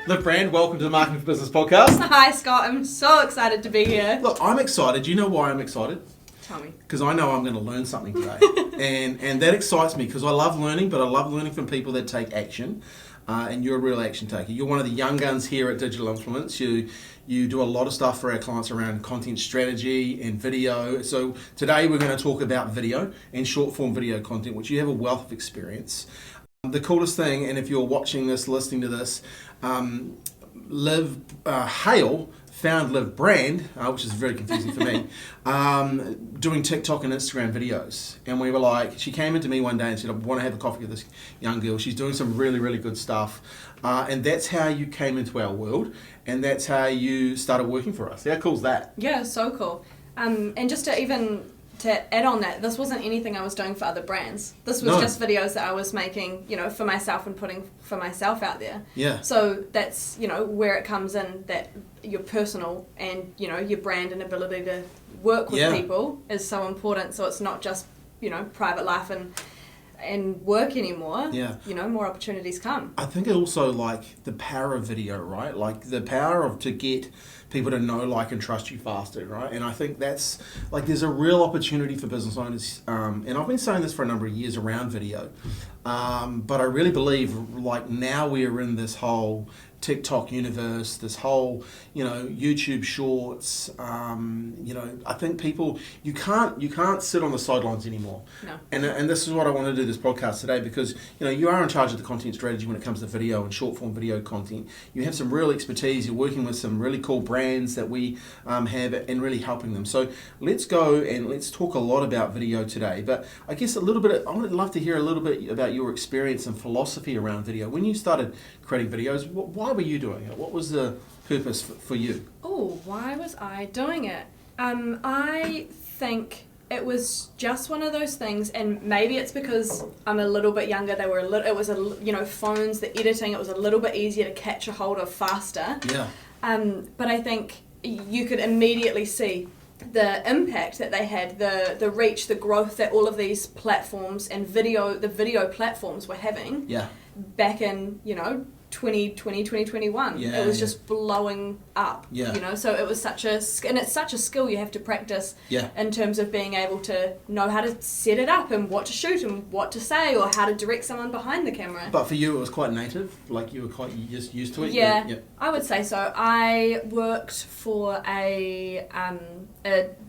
Liv Brand, welcome to the Marketing for Business podcast. Hi Scott, I'm so excited to be here. Look, I'm excited. Do you know why I'm excited? Tell me. Because I know I'm going to learn something today. and that excites me because I love learning, but I love learning from people that take action. And you're a real action taker. You're one of the young guns here at Digital Influence. You do a lot of stuff for our clients around content strategy and video. So today we're going to talk about video and short form video content, which you have a wealth of experience. The coolest thing, and if you're watching this, listening to this, Liv Hale found Liv Brand, which is very confusing for me, doing TikTok and Instagram videos. And we were like, she came into me one day and said, I want to have a coffee with this young girl. She's doing some really, really good stuff. And that's how you came into our world. And that's how you started working for us. How cool is that? Yeah, so cool. And just to add on that, this wasn't anything I was doing for other brands. This was just videos that I was making, for myself and putting for myself out there. Yeah. So that's, where it comes in, that your personal and, your brand and ability to work with people is so important. So it's not just, private life and work anymore. Yeah. More opportunities come. I think also like the power of video, right? Like the power of to get people to know, like, and trust you faster, right? And I think that's like there's a real opportunity for business owners, and I've been saying this for a number of years around video, but I really believe like now we are in this whole TikTok universe, this whole YouTube Shorts. I think people you can't sit on the sidelines anymore. No. And this is what I want to do this podcast today because you are in charge of the content strategy when it comes to video and short form video content. You have some real expertise. You're working with some really cool brands that we have and really helping them. So let's go and let's talk a lot about video today. But I guess I would love to hear a little bit about your experience and philosophy around video. When you started creating videos, why were you doing it? What was the purpose for you? Oh, why was I doing it? I think it was just one of those things, and maybe it's because I'm a little bit younger. Phones, the editing, it was a little bit easier to catch a hold of faster. Yeah. But I think you could immediately see the impact that they had, the reach, the growth that all of these platforms and the video platforms were having. Yeah. Back in 2020, 2021. It was just blowing up. Yeah. So it was it's such a skill you have to practice. Yeah. In terms of being able to know how to set it up and what to shoot and what to say or how to direct someone behind the camera. But for you, it was quite native. Like you just used to it. Yeah. I would say so. I worked for a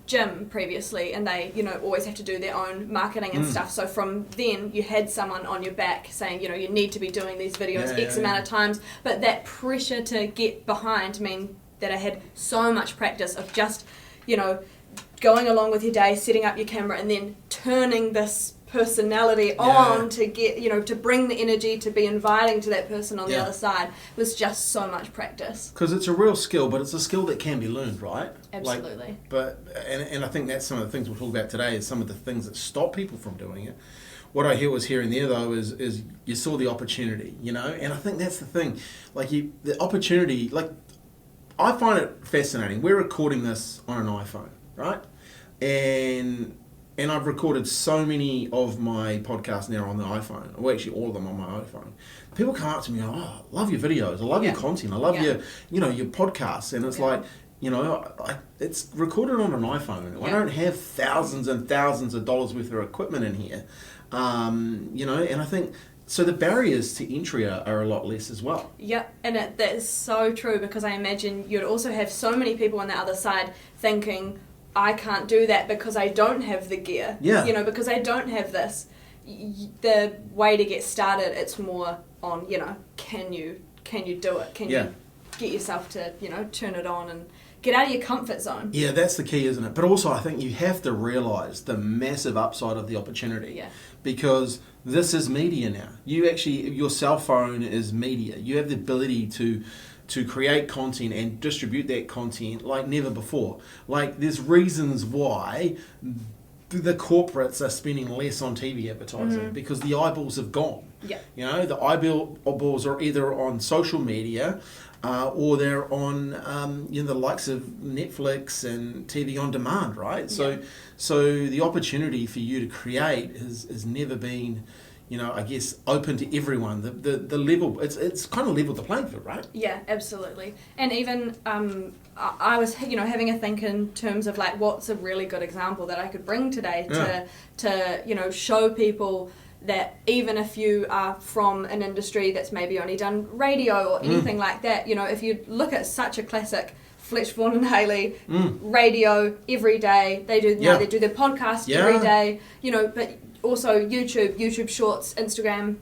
gym previously, and they always have to do their own marketing and stuff. So from then, you had someone on your back saying you need to be doing these videos X amount of times. But that pressure to get behind meant that I had so much practice of just going along with your day, setting up your camera, and then turning this personality on to get to bring the energy, to be inviting to that person on the other side. It was just so much practice, because it's a real skill, but it's a skill that can be learned, right? Absolutely. And I think that's some of the things we'll talk about today, is some of the things that stop people from doing it. What I was hearing there though is you saw the opportunity, and I think that's the thing, the opportunity. Like, I find it fascinating. We're recording this on an iPhone, right? And I've recorded so many of my podcasts now on the iPhone. Well, actually, all of them on my iPhone. People come up to me and go, "Oh, I love your videos. I love your content. I love your podcasts." And it's like, it's recorded on an iPhone. I don't have thousands and thousands of dollars worth of equipment in here. And I think so the barriers to entry are a lot less as well. Yep, and that is so true, because I imagine you'd also have so many people on the other side thinking, I can't do that because I don't have the gear. Yeah. Because I don't have this. The way to get started, it's more on, can you do it? Can you get yourself to, turn it on and get out of your comfort zone? Yeah, that's the key, isn't it? But also I think you have to realise the massive upside of the opportunity. Yeah. Because this is media now. Your cell phone is media. You have the ability to create content and distribute that content like never before. Like, there's reasons why the corporates are spending less on TV advertising, because the eyeballs have gone. Yeah. The eyeballs are either on social media or they're on the likes of Netflix and TV on demand, right? So the opportunity for you to create has never been I guess open to everyone. The level, it's kind of leveled the playing field, right? Yeah, absolutely. And even I was having a think in terms of like what's a really good example that I could bring today to show people that even if you are from an industry that's maybe only done radio or anything like that, if you look at such a classic, Fletch, Vaughan and Haley, radio every day, they do their podcast every day, but also YouTube Shorts, Instagram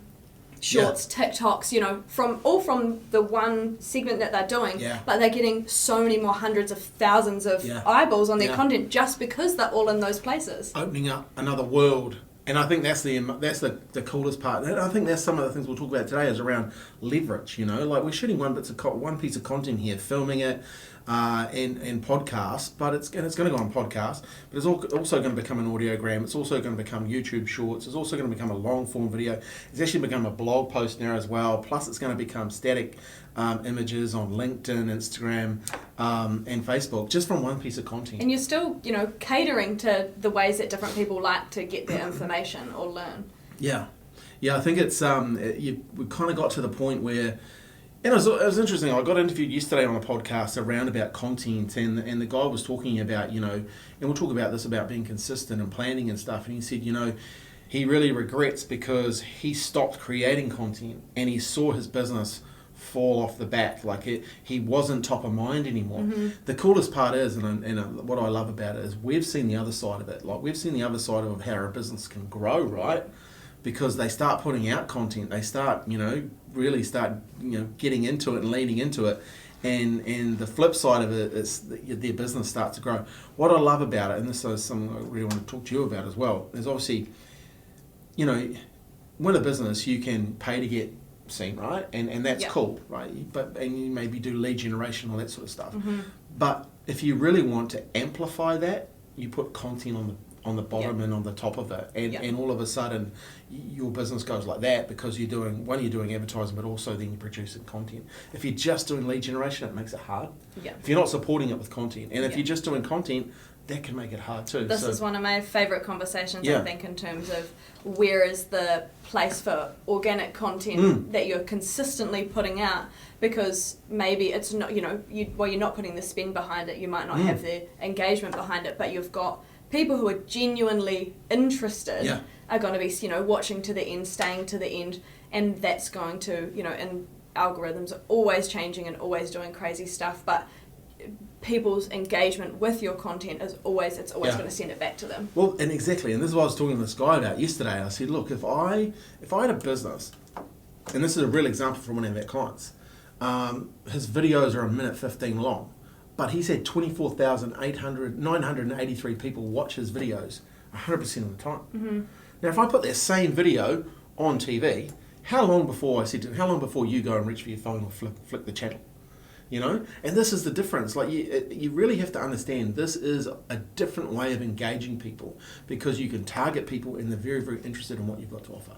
Shorts, TikToks, from the one segment that they're doing, but they're getting so many more hundreds of thousands of eyeballs on their content just because they're all in those places. Opening up another world. And I think that's the coolest part. And I think that's some of the things we'll talk about today is around leverage. Like we're shooting one piece of content here, filming it in podcast, but it's going to go on podcast. But it's also going to become an audiogram. It's also going to become YouTube Shorts. It's also going to become a long form video. It's actually become a blog post now as well. Plus, it's going to become static images on LinkedIn, Instagram, and Facebook, just from one piece of content. And you're still, catering to the ways that different people like to get their information or learn. Yeah, I think it's we kind of got to the point where, and it was interesting. I got interviewed yesterday on a podcast around about content, and the guy was talking about, and we'll talk about this about being consistent and planning and stuff. And he said, he really regrets because he stopped creating content and he saw his business fall off the back, like he wasn't top of mind anymore. The coolest part is, and what I love about it is we've seen the other side of it. Like we've seen the other side of how a business can grow, right? Because they start putting out content, they start, really start, getting into it and leaning into it, and the flip side of it is their business starts to grow. What I love about it, and this is something I really want to talk to you about as well, is obviously, with a business you can pay to get seen, right? And that's cool, right? And you maybe do lead generation, all that sort of stuff. But if you really want to amplify that, you put content on the bottom and on the top of it, and all of a sudden your business goes like that because you're doing advertising, but also then you're producing content. If you're just doing lead generation, it makes it hard. If you're not supporting it with content, and if you're just doing content, that can make it hard too. This is one of my favourite conversations, I think, in terms of where is the place for organic content that you're consistently putting out, because maybe it's not, you're not putting the spend behind it, you might not have the engagement behind it, but you've got people who are genuinely interested are going to be, watching to the end, staying to the end, and that's going to, and algorithms are always changing and always doing crazy stuff, but people's engagement with your content is always going to send it back to them. Well, and exactly, and this is what I was talking to this guy about yesterday. I said, look, if I had a business, and this is a real example from one of our clients, his videos are 1:15 long, but he's had 983 people watch his videos 100% of the time. Now, if I put that same video on TV, how long before you go and reach for your phone or flick the channel? And this is the difference. Like you really have to understand this is a different way of engaging people, because you can target people and they're very, very interested in what you've got to offer.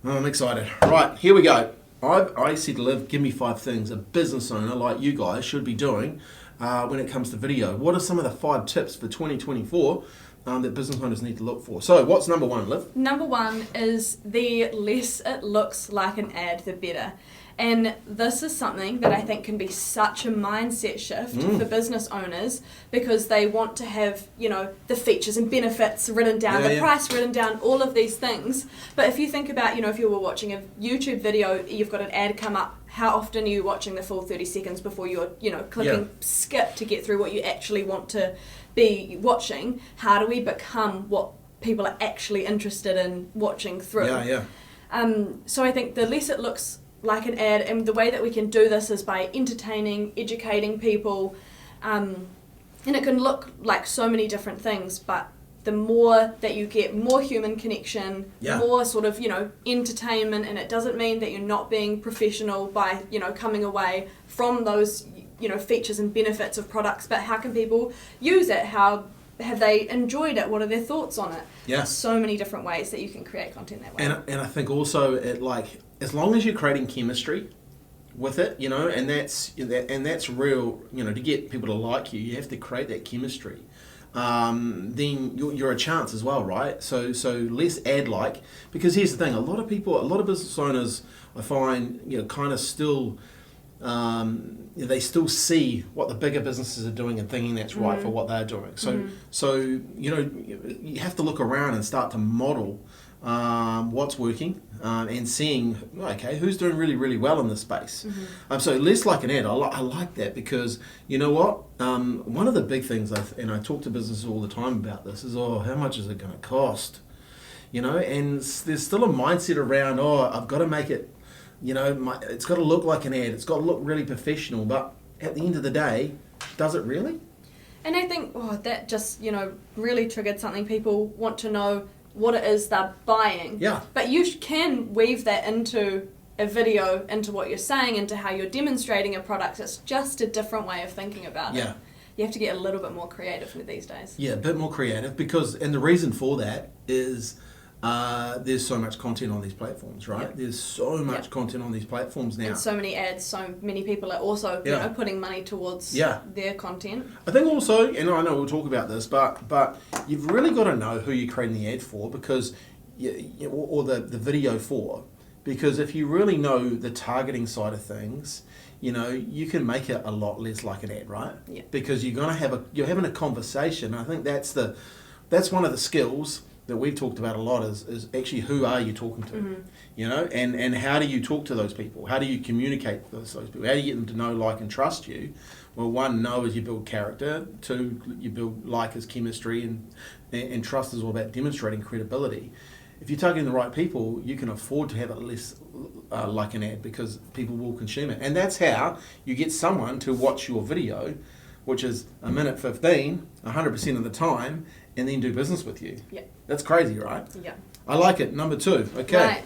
I'm excited. Right, here we go. I said, Liv, give me 5 things a business owner like you guys should be doing when it comes to video. What are some of the 5 tips for 2024 that business owners need to look for? So what's number 1, Liv? Number 1 is the less it looks like an ad, the better. And this is something that I think can be such a mindset shift for business owners, because they want to have, the features and benefits written down, the price written down, all of these things. But if you think about, if you were watching a YouTube video, you've got an ad come up, how often are you watching the full 30 seconds before you're, clicking skip to get through what you actually want to be watching? How do we become what people are actually interested in watching through? So I think the less it looks like an ad, and the way that we can do this is by entertaining, educating people, and it can look like so many different things, but the more that you get more human connection, more sort of, entertainment, and it doesn't mean that you're not being professional by, coming away from those, features and benefits of products, but how can people use it? How have they enjoyed it? What are their thoughts on it? So many different ways that you can create content that way. And I think also as long as you're creating chemistry with it, and that's real, to get people to like you, you have to create that chemistry. then you're a chance as well, right? So less ad-like, because here's the thing: a lot of business owners, I find, kind of still. They still see what the bigger businesses are doing and thinking that's right for what they're doing. So you have to look around and start to model what's working and seeing, okay, who's doing really, really well in this space. So less like an ad. I like that, because you know what? One of the big things, and I talk to businesses all the time about this, is, how much is it going to cost? And there's still a mindset around, I've got to make it, it's got to look like an ad. It's got to look really professional. But at the end of the day, does it really? And I think that just, really triggered something. People want to know what it is they're buying. Yeah. But you can weave that into a video, into what you're saying, into how you're demonstrating a product. It's just a different way of thinking about it. You have to get a little bit more creative these days. Yeah, a bit more creative, and the reason for that is there's so much content on these platforms, right? There's so much content on these platforms now. And so many ads, so many people are also putting money towards their content. I think also, and I know we'll talk about this, but you've really got to know who you're creating the ad for, because or the video for, because if you really know the targeting side of things, you can make it a lot less like an ad, right? Yeah. Because you're having a conversation. I think that's one of the skills that we've talked about a lot, is actually who are you talking to, and how do you talk to those people? How do you communicate with those people? How do you get them to know, like, and trust you? Well, one, know as you build character. Two, you build like as chemistry, and trust is all about demonstrating credibility. If you're targeting the right people, you can afford to have it less like an ad, because people will consume it. And that's how you get someone to watch your video, which is a minute 15, 100% of the time, and then do business with you. Yeah. That's crazy, right? Yeah. I like it. Number 2. Okay. Right.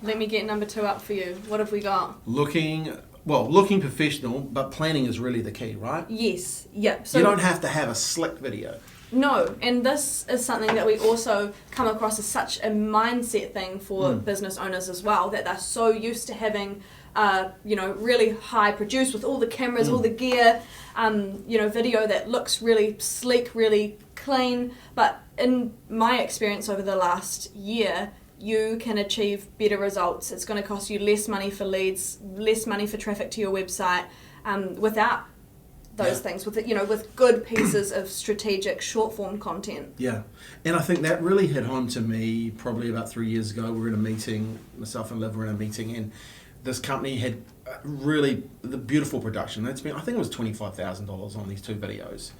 Let me get number 2 up for you. What have we got? Looking professional, but planning is really the key, right? Yes. Yeah. So you don't have to have a slick video. No, and this is something that we also come across as such a mindset thing for business owners as well, that they're so used to having, really high produced with all the cameras, all the gear, video that looks really sleek, really clean. But in my experience over the last year, you can achieve better results. It's going to cost you less money for leads, less money for traffic to your website, without those things, with good pieces of strategic short form content. Yeah, and I think that really hit home to me probably about 3 years ago. We were in a meeting, myself and Liv were in a meeting, and this company had really the beautiful production. I think it was $25,000 on these 2 videos.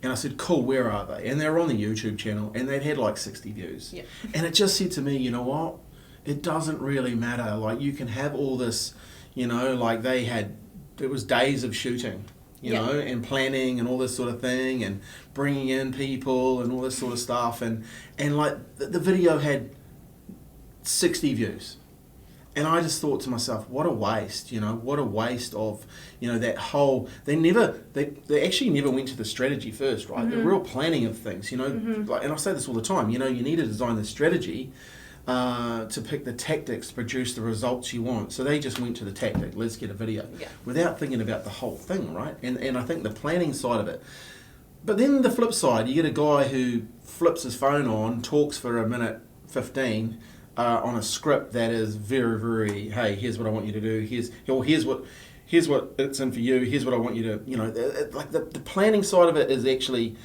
And I said, cool, where are they? And they were on the YouTube channel, and they'd had like 60 views. Yeah. And it just said to me, you know what? It doesn't really matter. Like, you can have all this, like it was days of shooting, and planning and all this sort of thing, and bringing in people and all this sort of stuff. And like the video had 60 views. And I just thought to myself, what a waste, what a waste of, that whole, they actually never went to the strategy first, right? The real planning of things, like, and I say this all the time, you need to design the strategy to pick the tactics to produce the results you want. So they just went to the tactic, let's get a video, without thinking about the whole thing, right? And I think the planning side of it. But then the flip side, you get a guy who flips his phone on, talks for a minute 15, on a script that is very, very, hey, here's what I want you to do, here's what it's in for you, here's what I want you to, like the planning side of it is actually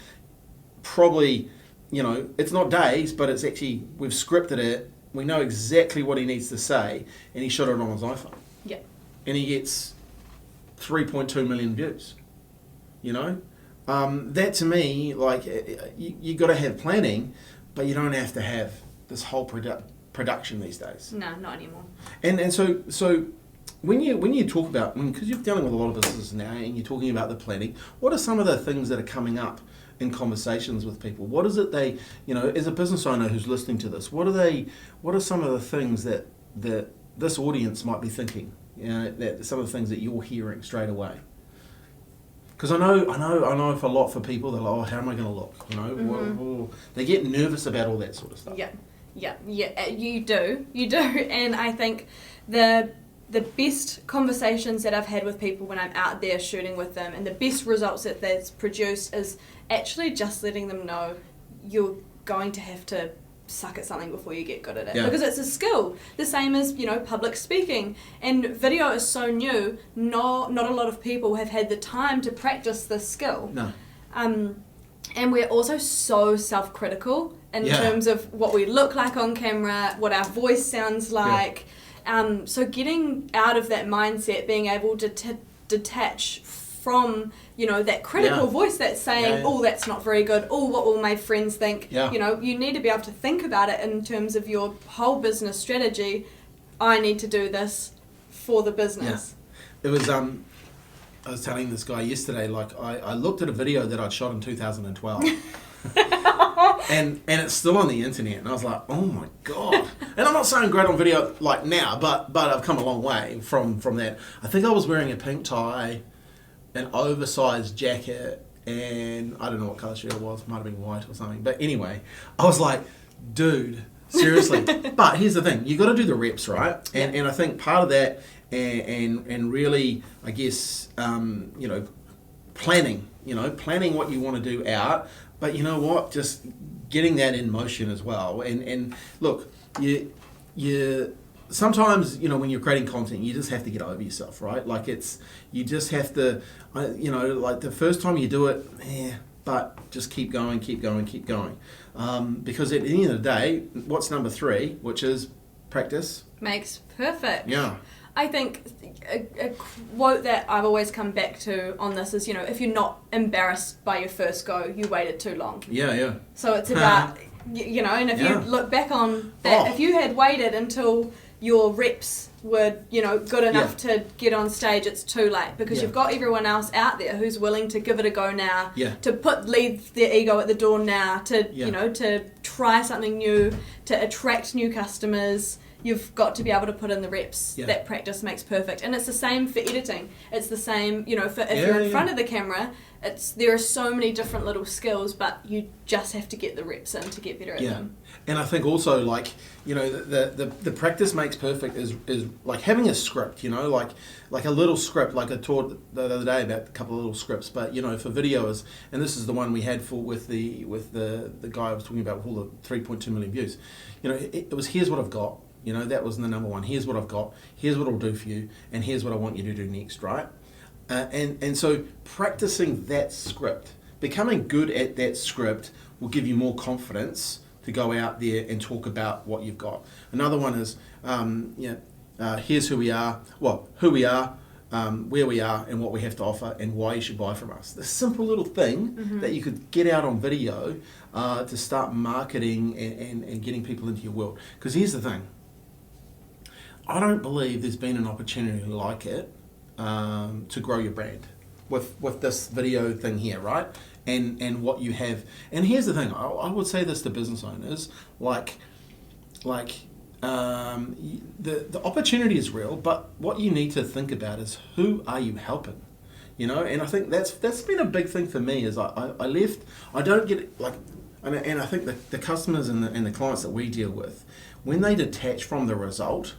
probably, it's not days, but it's actually, we've scripted it, we know exactly what he needs to say, and he shot it on his iPhone. Yeah. And he gets 3.2 million views, that to me, like, you got to have planning, but you don't have to have this whole production these days. No, not anymore. And so when you talk about, because you're dealing with a lot of businesses now and you're talking about the planning, what are some of the things that are coming up in conversations with people? What is it they, as a business owner who's listening to this, what are some of the things that this audience might be thinking, that some of the things that you're hearing straight away? Because I know for a lot for people, they're like, oh, how am I going to look? They get nervous about all that sort of stuff. Yeah, you do, and I think the the best conversations that I've had with people when I'm out there shooting with them, and the best results that that's produced, is actually just letting them know you're going to have to suck at something before you get good at it, because it's a skill, the same as, you know, public speaking, and video is so new. Not a lot of people have had the time to practice this skill. And we're also so self-critical in terms of what we look like on camera, what our voice sounds like. So getting out of that mindset, being able to detach from, you know, that critical voice that's saying, oh, that's not very good, oh, what will my friends think? You know, you need to be able to think about it in terms of your whole business strategy. I need to do this for the business. It was, I was telling this guy yesterday, like, I looked at a video that I'd shot in 2012. and it's still on the internet, and I was like, oh my god. And I'm not saying great on video like now, but I've come a long way from that. I think I was wearing a pink tie, an oversized jacket, and I don't know what colour shirt it was, might have been white or something, but anyway, I was like, dude, seriously. But here's the thing, you got to do the reps, right? And I think part of that, and really, I guess, you know, planning what you want to do out, but you know what, just getting that in motion as well. And look, you sometimes, you know, when you're creating content, you just have to get over yourself, right? Like, you just have to, you know, like the first time you do it, but just keep going. Because at the end of the day, what's number 3, which is practice makes perfect. Yeah. I think a quote that I've always come back to on this is, you know, if you're not embarrassed by your first go, you waited too long. Yeah. So it's about, you know, and if you look back on that, if you had waited until your reps were, you know, good enough to get on stage, it's too late, because you've got everyone else out there who's willing to give it a go now, to leave their ego at the door now, to you know, to try something new, to attract new customers. You've got to be able to put in the reps. That practice makes perfect. And it's the same for editing. It's the same, you know, for if you're in front of the camera, there are so many different little skills, but you just have to get the reps in to get better at them. And I think also, like, you know, the practice makes perfect is like having a script, you know, like a little script, like I taught the other day about a couple of little scripts, but, you know, for videos, and this is the one we had with the guy I was talking about with all the 3.2 million views. You know, it was, here's what I've got. You know, that was the number 1. Here's what I've got. Here's what I'll do for you. And here's what I want you to do next, right? And so practicing that script, becoming good at that script, will give you more confidence to go out there and talk about what you've got. Another one is, here's who we are, where we are, and what we have to offer, and why you should buy from us. The simple little thing that you could get out on video to start marketing and getting people into your world. Because here's the thing. I don't believe there's been an opportunity like it to grow your brand with this video thing here, right? And what you have. And here's the thing. I would say this to business owners, the opportunity is real, but what you need to think about is, who are you helping? You know, and I think that's been a big thing for me. Is I left. I don't get it, like, and I think the customers and the clients that we deal with, when they detach from the result,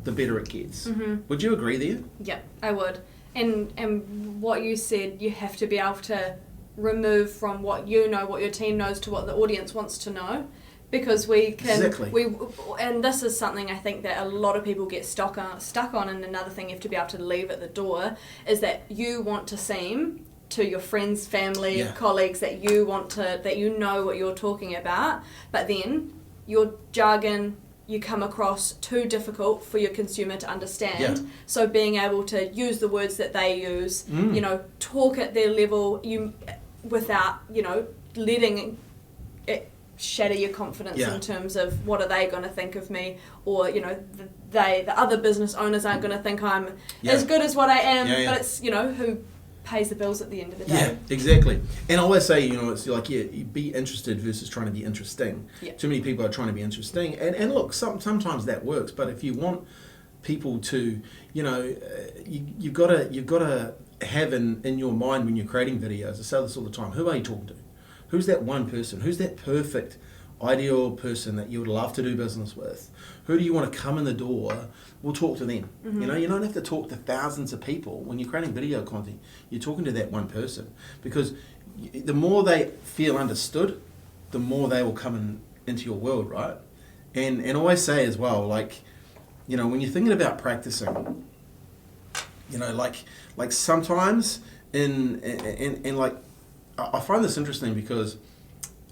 the better it gets. Would you agree there? Yeah, I would. And what you said, you have to be able to remove from what you know, what your team knows, to what the audience wants to know. Because we can, and this is something I think that a lot of people get stuck on, and another thing you have to be able to leave at the door is that you want to seem to your friends, family, colleagues that you know what you're talking about, but then your jargon, you come across too difficult for your consumer to understand. So being able to use the words that they use, you know, talk at their level, without, you know, letting it shatter your confidence in terms of what are they going to think of me, or, you know, the other business owners aren't going to think I'm as good as what I am, but it's, you know, who pays the bills at the end of the day. Yeah, exactly. And I always say, you know, it's like, you be interested versus trying to be interesting. Too many people are trying to be interesting, and look, sometimes that works, but if you want people to, you know, you've got to have in your mind when you're creating videos, I say this all the time, who are you talking to? Who's that one person? Who's that perfect ideal person that you would love to do business with? Who do you want to come in the door? We'll talk to them. Mm-hmm. You know, you don't have to talk to thousands of people. When you're creating video content, you're talking to that one person, because the more they feel understood, the more they will come into your world, right? And always say as well, like, you know, when you're thinking about practicing, you know, like sometimes in like, I find this interesting because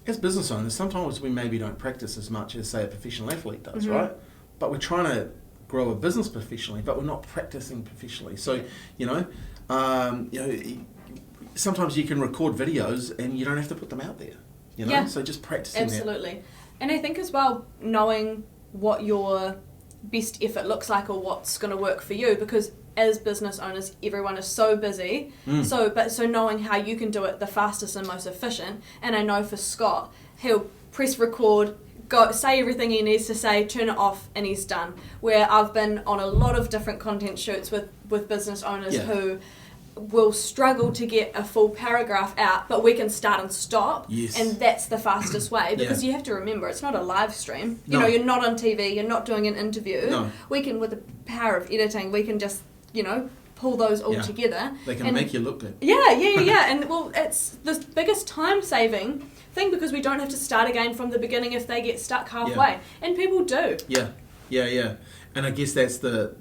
as business owners, sometimes we maybe don't practice as much as, say, a professional athlete does, Mm-hmm. right? But we're trying to grow a business professionally, but we're not practicing professionally. So, you know, sometimes you can record videos and you don't have to put them out there, you know? Yeah. So just practicing Absolutely. And I think as well, knowing what your best effort looks like or what's going to work for you, because as business owners, everyone is so busy. So knowing how you can do it the fastest and most efficient. And I know for Scott, he'll press record, go say everything he needs to say, turn it off, and he's done. Where I've been on a lot of different content shoots with business owners who will struggle to get a full paragraph out, but we can start and stop, and that's the fastest way, because you have to remember, it's not a live stream. You know, you're not on TV, you're not doing an interview. We can, with the power of editing, we can just, you know, pull those all together. They can make you look good. Yeah. And well, it's the biggest time saving thing, because we don't have to start again from the beginning if they get stuck halfway, and people do. Yeah. And I guess that's the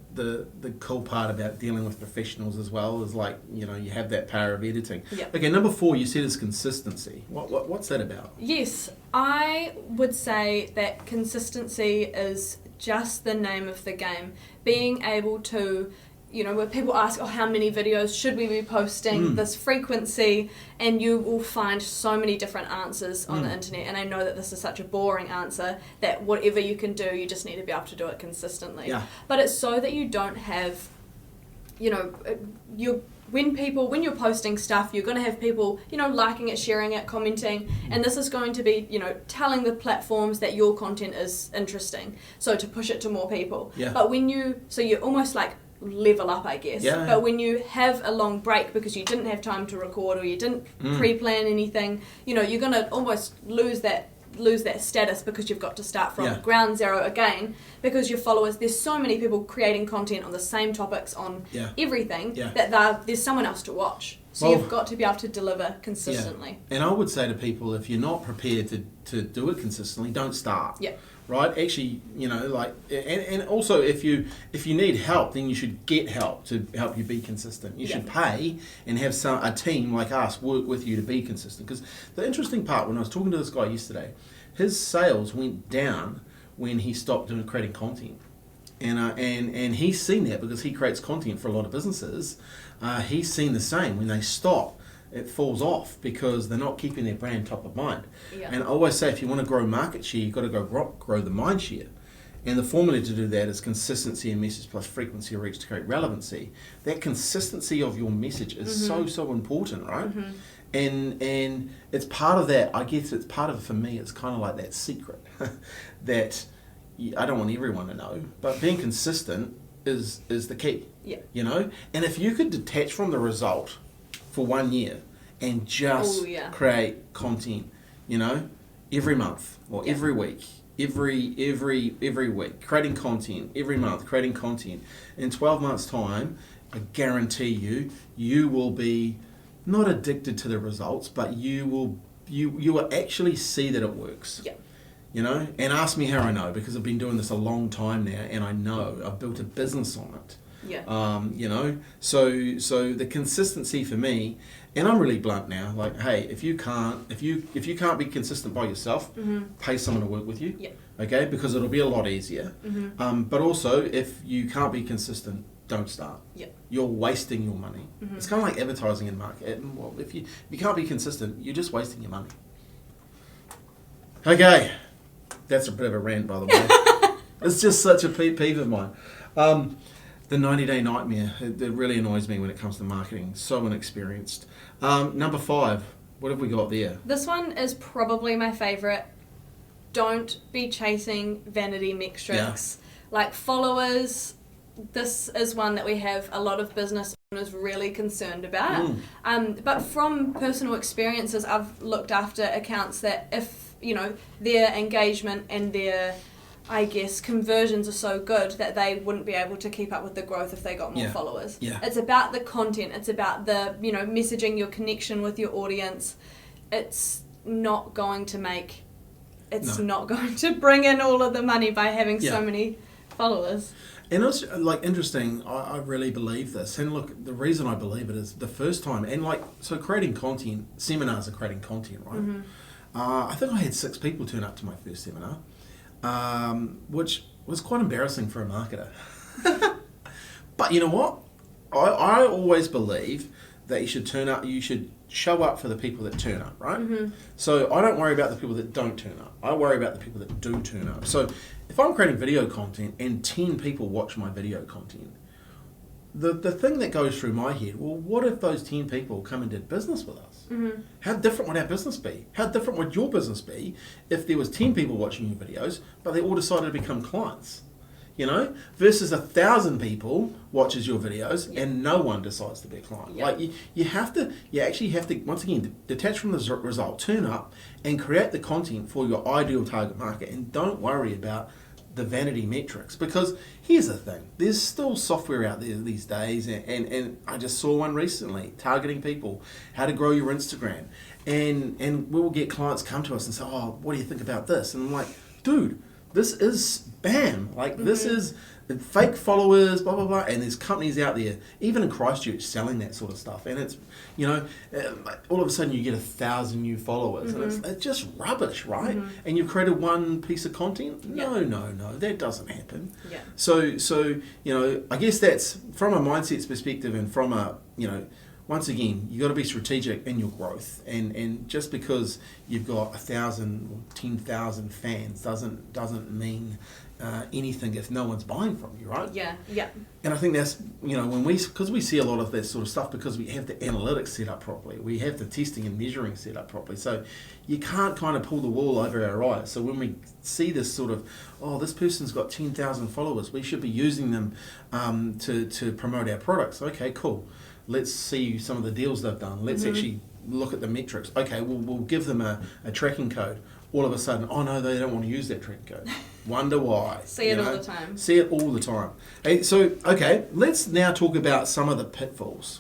cool part about dealing with professionals as well, is like, you know, you have that power of editing. Okay, number 4, you said is consistency. What's that about? Yes, I would say that consistency is just the name of the game. Being able to, you know, where people ask, how many videos should we be posting, this frequency, and you will find so many different answers on the internet. And I know that this is such a boring answer, that whatever you can do, you just need to be able to do it consistently. But it's so that you don't have, you know, when you're posting stuff, you're going to have people, you know, liking it, sharing it, commenting, and this is going to be, you know, telling the platforms that your content is interesting, so to push it to more people. But you're almost like level up, I guess. But when you have a long break because you didn't have time to record or you didn't pre-plan anything, you know, you're going to almost lose that status, because you've got to start from ground zero again, because your followers, there's so many people creating content on the same topics on everything that there's someone else to watch. So you've got to be able to deliver consistently. And I would say to people, if you're not prepared to do it consistently, don't start. Right? Actually, you know, like, and also if you need help, then you should get help to help you be consistent. You should pay and have a team like us work with you to be consistent. Because the interesting part, when I was talking to this guy yesterday, his sales went down when he stopped creating content. And he's seen that because he creates content for a lot of businesses. He's seen the same. When they stop, it falls off because they're not keeping their brand top of mind. And I always say, if you want to grow market share, you've got to grow the mind share. And the formula to do that is consistency and message plus frequency of reach to create relevancy. That consistency of your message is so important, right? And it's part of that. I guess it's part of it for me. It's kind of like that secret that I don't want everyone to know, but being consistent is the key. You know, and if you could detach from the result for 1 year and just create content, you know, every month or every week, every week, creating content, every month, creating content. In 12 months' time, I guarantee you will be not addicted to the results, but you will actually see that it works. You know, and ask me how I know, because I've been doing this a long time now, and I know I've built a business on it. You know, so the consistency for me, and I'm really blunt now. Like, hey, if you can't be consistent by yourself, pay someone to work with you. Okay, because it'll be a lot easier. But also, if you can't be consistent, don't start. You're wasting your money. It's kind of like advertising and marketing. Well, if you can't be consistent, you're just wasting your money. Okay, that's a bit of a rant, by the way. It's just such a peeve of mine. The 90-day nightmare, it really annoys me when it comes to marketing. So inexperienced. Number 5, what have we got there? This one is probably my favourite. Don't be chasing vanity metrics. Like followers, this is one that we have a lot of business owners really concerned about. But from personal experiences, I've looked after accounts that if you know, their engagement and their, I guess, conversions are so good that they wouldn't be able to keep up with the growth if they got more followers. Yeah. It's about the content. It's about the, you know, messaging, your connection with your audience. It's not going to make... It's not going to bring in all of the money by having so many followers. And it's like interesting, I really believe this. And look, the reason I believe it is the first time, and like, so creating content, seminars are creating content, right? Mm-hmm. I think I had 6 people turn up to my first seminar, which was quite embarrassing for a marketer. But you know what? I always believe that you should show up for the people that turn up, right? Mm-hmm. So I don't worry about the people that don't turn up. I worry about the people that do turn up. So if I'm creating video content and 10 people watch my video content, the thing that goes through my head, well, what if those 10 people come and did business with us? Mm-hmm. How different would our business be? How different would your business be if there was 10 people watching your videos, but they all decided to become clients? You know, versus 1,000 people watches your videos and no one decides to be a client. Like you actually have to once again detach from the result, turn up and create the content for your ideal target market, and don't worry about the vanity metrics, because here's the thing: there's still software out there these days, and I just saw one recently targeting people how to grow your Instagram, and we will get clients come to us and say, oh, what do you think about this? And I'm like, dude, this is spam. Like, this is fake followers, blah, blah, blah. And there's companies out there, even in Christchurch, selling that sort of stuff. And it's, you know, all of a sudden you get 1,000 new followers. And it's just rubbish, right? And you've created one piece of content? No, that doesn't happen. Yeah. So, you know, I guess that's from a mindset's perspective, and from a, you know, once again, you got to be strategic in your growth, and just because you've got 1,000 or 10,000 fans doesn't mean anything if no one's buying from you, right? Yeah. And I think that's, you know, because we see a lot of that sort of stuff, because we have the analytics set up properly, we have the testing and measuring set up properly, so you can't kind of pull the wool over our eyes. So when we see this sort of, oh, this person's got 10,000 followers, we should be using them to promote our products. Okay, cool. Let's see some of the deals they've done. Let's actually look at the metrics. Okay, we'll give them a tracking code. All of a sudden, oh no, they don't want to use that tracking code. Wonder why. See it all the time. See it all the time. Hey, so, okay, let's now talk about some of the pitfalls.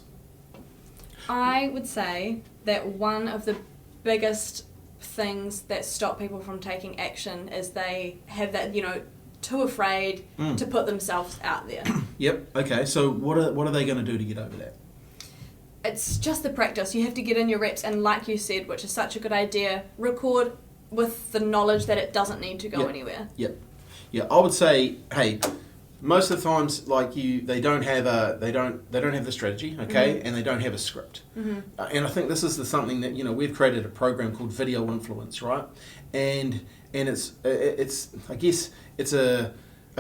I would say that one of the biggest things that stop people from taking action is they have that, you know, too afraid to put themselves out there. Yep. Okay. So what are they going to do to get over that? It's just the practice. You have to get in your reps, and like you said, which is such a good idea, record with the knowledge that it doesn't need to go anywhere. Yep. Yeah. I would say, hey, most of the times, like they don't have the strategy, okay, and they don't have a script. And I think this is something that, you know, we've created a program called Video Influence, right? And it's I guess it's a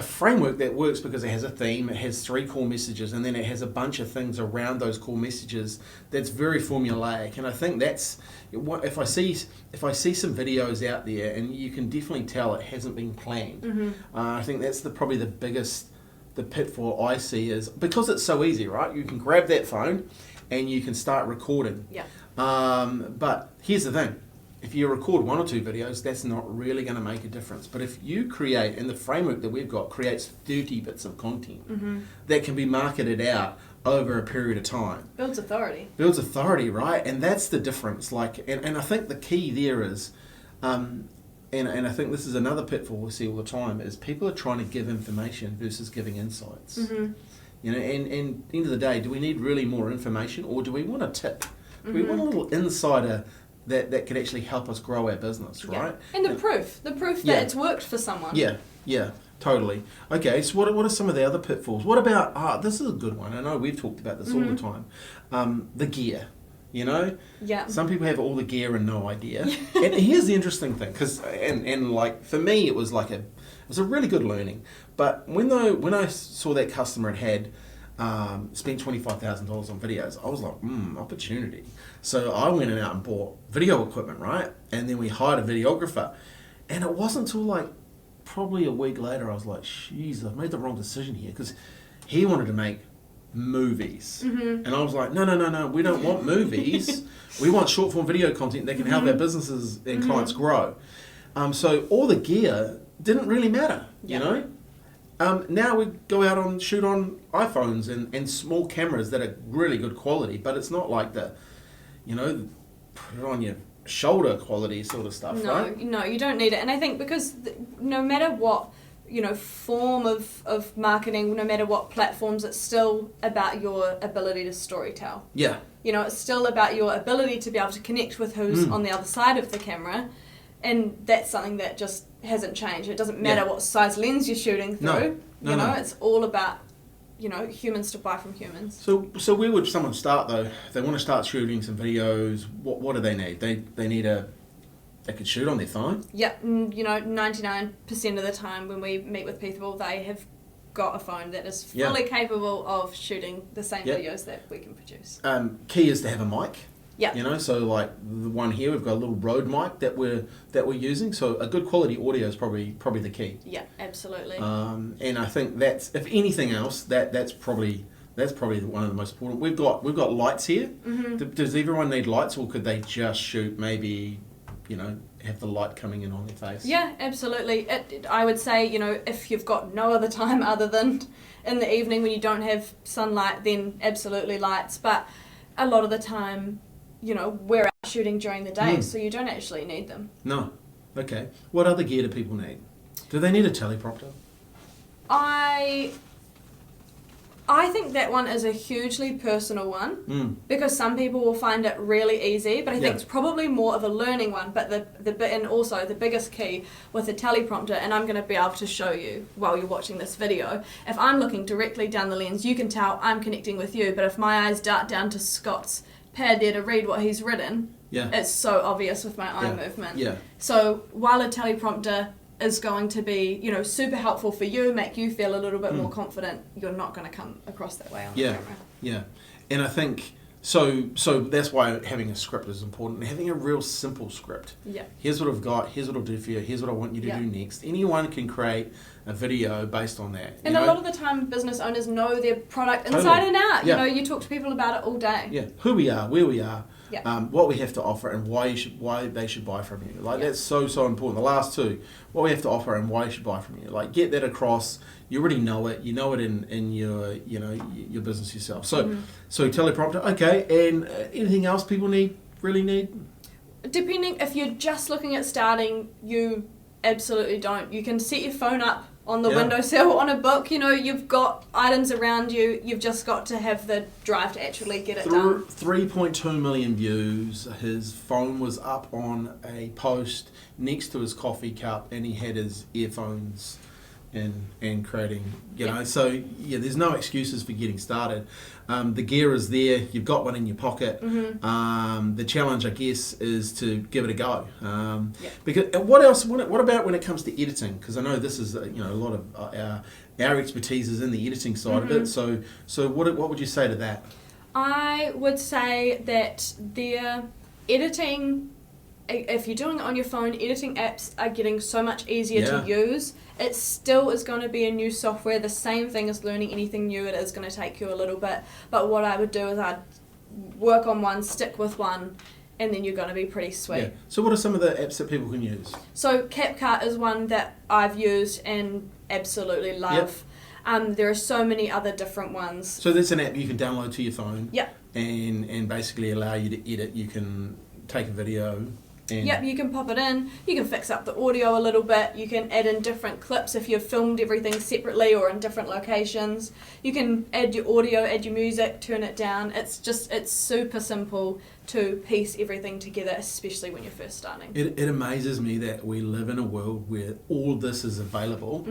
framework that works because it has a theme, it has 3 core messages, and then it has a bunch of things around those core messages that's very formulaic. And I think that's, if I see some videos out there, and you can definitely tell it hasn't been planned. I think that's probably the biggest, the pitfall I see, is because it's so easy, right? You can grab that phone and you can start recording. Yeah. But here's the thing. If you record 1 or 2 videos, that's not really going to make a difference. But if you create, and the framework that we've got creates 30 bits of content that can be marketed out over a period of time. Builds authority. Builds authority, right? And that's the difference. Like, and I think the key there is, and I think this is another pitfall we see all the time, is people are trying to give information versus giving insights. You know, and at the end of the day, do we need really more information, or do we want a tip? Do we want a little insider that could actually help us grow our business, right? And the proof that it's worked for someone. Yeah, totally. Okay, so what are some of the other pitfalls? What about, this is a good one, I know we've talked about this all the time, the gear, you know? Yeah. Some people have all the gear and no idea. And here's the interesting thing, because, and like, for me, it was a really good learning. But when I saw that customer had spent $25,000 on videos, I was like, opportunity. So I went out and bought video equipment, right? And then we hired a videographer. And it wasn't until like probably a week later, I was like, jeez, I've made the wrong decision here, because he wanted to make movies. And I was like, no, we don't want movies. We want short form video content that can help our businesses and clients grow. So all the gear didn't really matter, Yeah. you know. Now we go out and shoot on iPhones and small cameras that are really good quality, but it's not like the, you know, put it on your shoulder quality sort of stuff, right? No, you don't need it. And I think because no matter what, you know, form of marketing, no matter what platforms, it's still about your ability to storytell. Yeah. You know, it's still about your ability to be able to connect with who's on the other side of the camera. And that's something that just hasn't changed. It doesn't matter what size lens you're shooting through. No. It's all about, you know, humans to buy from humans. So where would someone start though? If they want to start shooting some videos, what do they need? They need they could shoot on their phone? Yeah, you know, 99% of the time when we meet with people, they have got a phone that is fully capable of shooting the same videos that we can produce. Key is to have a mic. Yeah. You know, so like the one here, we've got a little Rode mic that we're using. So a good quality audio is probably the key. Yeah, absolutely. And I think that's, if anything else, that's probably one of the most important. We've got lights here. Mm-hmm. Does everyone need lights, or could they just shoot maybe, you know, have the light coming in on their face? Yeah, absolutely. I would say, you know, if you've got no other time other than in the evening when you don't have sunlight, then absolutely lights. But a lot of the time, you know, we're out shooting during the day, so you don't actually need them. No. Okay. What other gear do people need? Do they need a teleprompter? I think that one is a hugely personal one because some people will find it really easy, but I think it's probably more of a learning one. But and also the biggest key with the teleprompter, and I'm going to be able to show you while you're watching this video. If I'm looking directly down the lens, you can tell I'm connecting with you. But if my eyes dart down to Scott's pad there to read what he's written, it's so obvious with my eye movement. Yeah. So while a teleprompter is going to be, you know, super helpful for you, make you feel a little bit more confident, you're not going to come across that way on the camera. Yeah. And I think so that's why having a script is important, and having a real simple script. Yeah. Here's what I've got, here's what I'll do for you, here's what I want you to do next. Anyone can create a video based on that. And a lot of the time business owners know their product inside and out. You know, you talk to people about it all day. Yeah. Who we are, where we are, what we have to offer, and why they should buy from you. Like that's so important. The last two, what we have to offer and why you should buy from you. Like get that across. You already know it. You know it in your, you know, your business yourself. So so teleprompter, okay. And anything else people really need? Depending, if you're just looking at starting, you absolutely don't. You can set your phone up on the windowsill on a book. You know, you've got items around you. You've just got to have the drive to actually get it done. 3.2 million views. His phone was up on a post next to his coffee cup, and he had his earphones and creating, you know. So there's no excuses for getting started. The gear is there. You've got one in your pocket. The challenge, I guess, is to give it a go. Because what else? What about when it comes to editing? Because I know this is a lot of our expertise is in the editing side of it. So what would you say to that? I would say that their editing, if you're doing it on your phone, editing apps are getting so much easier to use. It still is going to be a new software. The same thing as learning anything new. It is going to take you a little bit. But what I would do is I'd work on one, stick with one, and then you're going to be pretty sweet. Yeah. So what are some of the apps that people can use? So CapCut is one that I've used and absolutely love. There are so many other different ones. So that's an app you can download to your phone. Yep. And basically allow you to edit. You can take a video. Yep, you can pop it in, you can fix up the audio a little bit, you can add in different clips if you've filmed everything separately or in different locations. You can add your audio, add your music, turn it down. It's super simple to piece everything together, especially when you're first starting. It amazes me that we live in a world where all this is available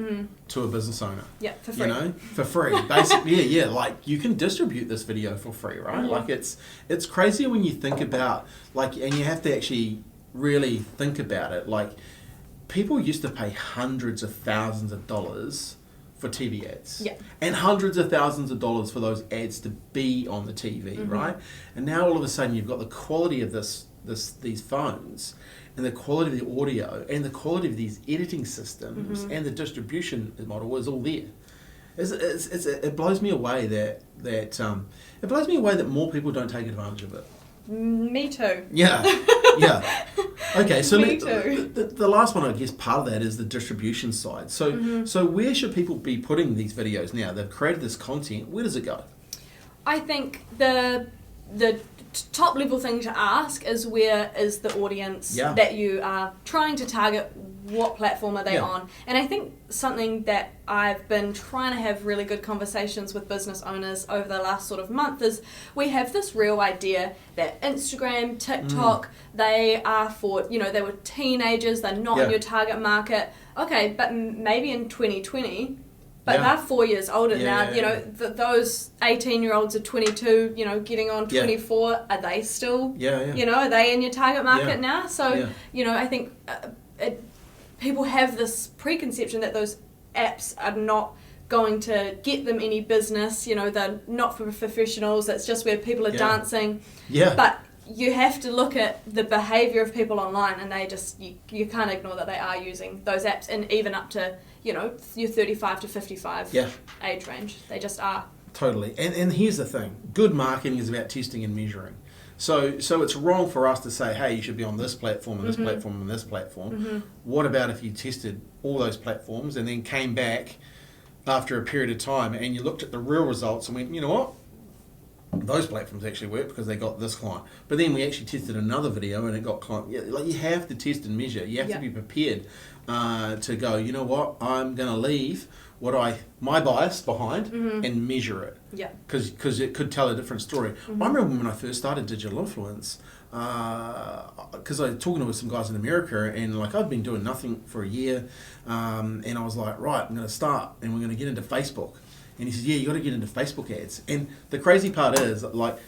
to a business owner. Yeah, for free. You know, for free. Basically, like you can distribute this video for free, right? Like it's crazy when you think about, like, and you have to actually really think about it. Like, people used to pay hundreds of thousands of dollars for TV ads, and hundreds of thousands of dollars for those ads to be on the TV, right? And now all of a sudden you've got the quality of these phones, and the quality of the audio, and the quality of these editing systems, and the distribution model is all there. It blows me away that more people don't take advantage of it. Me too. Yeah. Okay, so Me too. the last one, I guess, part of that is the distribution side. So so where should people be putting these videos now? They've created this content. Where does it go? I think the top level thing to ask is, where is the audience Yeah. that you are trying to target? What platform are they Yeah. on? And I think something that I've been trying to have really good conversations with business owners over the last sort of month is, we have this real idea that Instagram, TikTok, they are for, they were teenagers, they're not in Yeah. your target market. Okay, but maybe in 2020, but Yeah. they're 4 years older Yeah, now. yeah, Those 18-year-olds are 22. Getting on 24. Are they still? Yeah. Are they in your target market now? So Yeah. I think people have this preconception that those apps are not going to get them any business. They're not for professionals. It's just where people are dancing. Yeah. But you have to look at the behaviour of people online, and they just you can't ignore that they are using those apps, and even up to your 35 to 55 age range. They just are. Totally. And here's the thing. Good marketing is about testing and measuring. So it's wrong for us to say, hey, you should be on this platform and this platform and this platform. What about if you tested all those platforms and then came back after a period of time and you looked at the real results and went, you know what? Those platforms actually work because they got this client. But then we actually tested another video and it got client. Like, you have to test and measure. You have to be prepared to go, you know what? I'm going to leave my bias behind and measure it. Yeah. Because it could tell a different story. I remember when I first started digital influence, because I was talking with some guys in America, and like I'd been doing nothing for a year, and I was like, right, I'm going to start, and we're going to get into Facebook. And he said, yeah, you got to get into Facebook ads. And the crazy part is, like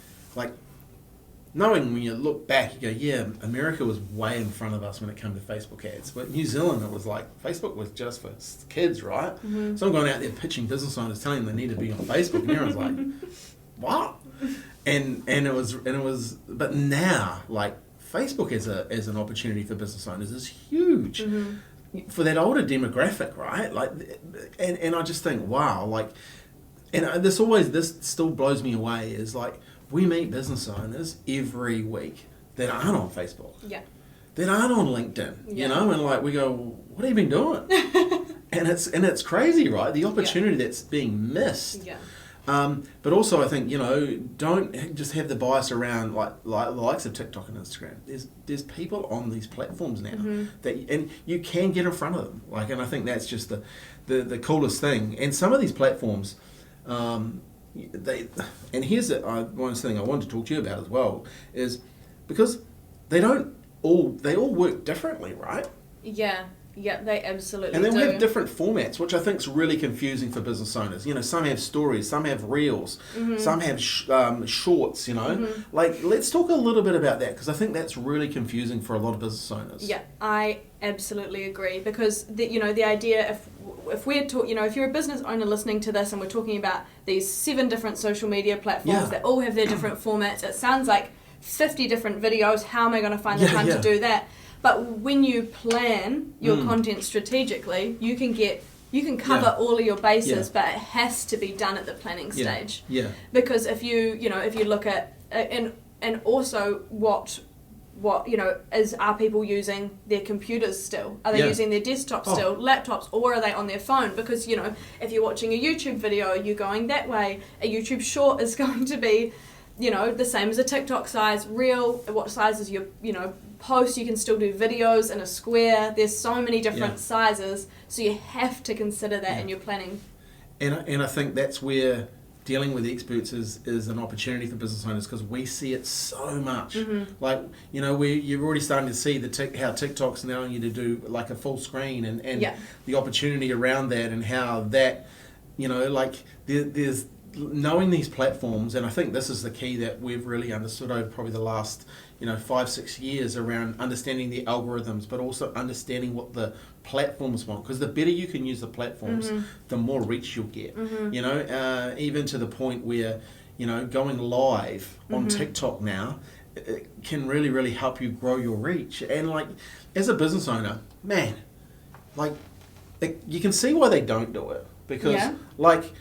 knowing when you look back, you go, yeah, America was way in front of us when it came to Facebook ads. But New Zealand, it was like, Facebook was just for kids, right? So I'm going out there pitching business owners, telling them they need to be on Facebook, and everyone's like, what? And it was, but now, like, Facebook as an opportunity for business owners is huge. For that older demographic, right? Like, and I just think, wow, like, and this still blows me away, is like, we meet business owners every week that aren't on Facebook, that aren't on LinkedIn, and like we go, what have you been doing? and it's crazy, right? The opportunity that's being missed. But also, I think, don't just have the bias around like the likes of TikTok and Instagram. There's people on these platforms now and you can get in front of them. Like, and I think that's just the coolest thing. And some of these platforms, and here's one thing I wanted to talk to you about as well, is because they all work differently, right? Yeah, they absolutely and then do. we have different formats, which I think is really confusing for business owners. Some have stories, some have reels, some have shorts, Like, let's talk a little bit about that, because I think that's really confusing for a lot of business owners. Yeah, I absolutely agree, because the idea, if we're if you're a business owner listening to this and we're talking about these 7 different social media platforms that all have their different formats, it sounds like 50 different videos. How am I going to find the time to do that? But when you plan your content strategically, you can cover all of your bases, but it has to be done at the planning stage. Yeah. Because if you look at and also what are people using their computers still? Are they using their desktop still, laptops, or are they on their phone? Because if you're watching a YouTube video, you're going that way. A YouTube short is going to be the same as a TikTok size. Reel, what size is your post? You can still do videos in a square. There's so many different sizes, so you have to consider that in your planning. And I think that's where dealing with experts is an opportunity for business owners, because we see it so much. Like, you're already starting to see how TikTok's allowing you to do like a full screen and the opportunity around that, and how that, like there's knowing these platforms. And I think this is the key that we've really understood over probably the last 5-6 years, around understanding the algorithms, but also understanding what the platforms want, because the better you can use the platforms, the more reach you'll get. Even to the point where going live on TikTok now, it can really, really help you grow your reach. And like, as a business owner, man, like, you can see why they don't do it, because like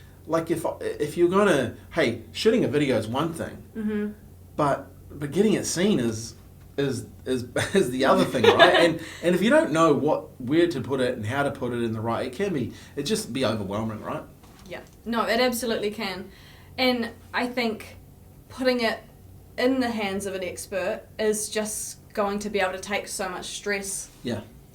if you're gonna, hey, shooting a video is one thing, but getting it seen is is the other thing, right? And if you don't know where to put it and how to put it in the right, it just be overwhelming, right? Yeah. No, it absolutely can. And I think putting it in the hands of an expert is just going to be able to take so much stress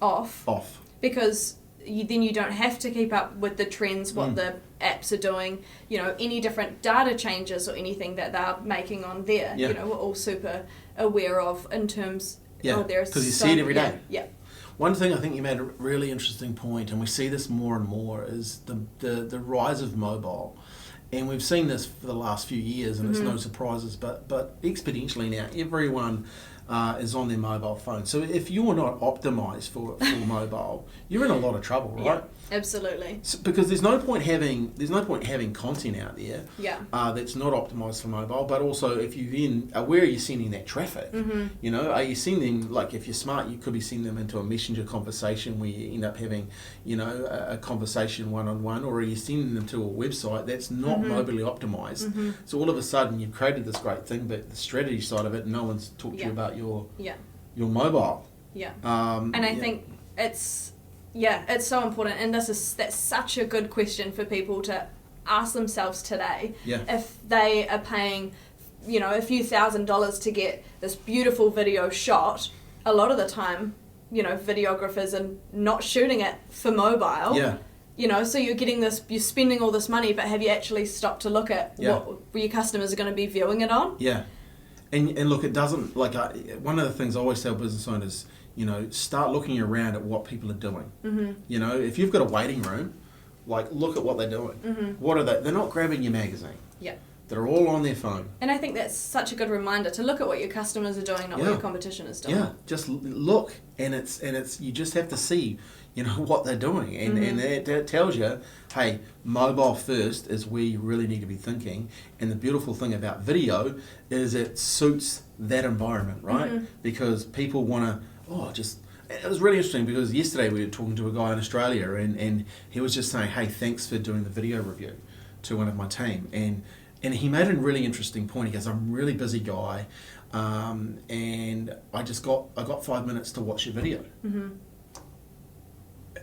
off. Because then you don't have to keep up with the trends, what the apps are doing, any different data changes or anything that they're making on there. We're all super aware of in terms because you see it every day. Yeah. One thing I think you made a really interesting point, and we see this more and more, is the rise of mobile. And we've seen this for the last few years, and it's no surprises, but exponentially now, everyone is on their mobile phone. So if you're not optimized for mobile, you're in a lot of trouble, right? Yeah, absolutely. So, because there's no point having content out there that's not optimized for mobile. But also, if you where are you sending that traffic? Are you sending, like, if you're smart, you could be sending them into a messenger conversation where you end up having a conversation one-on-one, or are you sending them to a website that's not mobilely optimized? So all of a sudden you've created this great thing, but the strategy side of it, no one's talked to you about your mobile. And I think it's so important, and that's such a good question for people to ask themselves today. If they are paying a few $1,000s to get this beautiful video shot, a lot of the time videographers are not shooting it for mobile. So you're spending all this money, but have you actually stopped to look at what your customers are going to be viewing it on? And look, it doesn't, one of the things I always tell business owners, start looking around at what people are doing. If you've got a waiting room, look at what they're doing. What are they? They're not grabbing your magazine. They're all on their phone. And I think that's such a good reminder to look at what your customers are doing, not what your competition is doing. Just look, and it's you just have to see, what they're doing, and that tells you, hey, mobile first is where you really need to be thinking. And the beautiful thing about video is it suits that environment, right? Because people want to, it was really interesting because yesterday we were talking to a guy in Australia, and he was just saying, hey, thanks for doing the video review to one of my team, and he made a really interesting point. He goes, I'm a really busy guy, and I got 5 minutes to watch your video.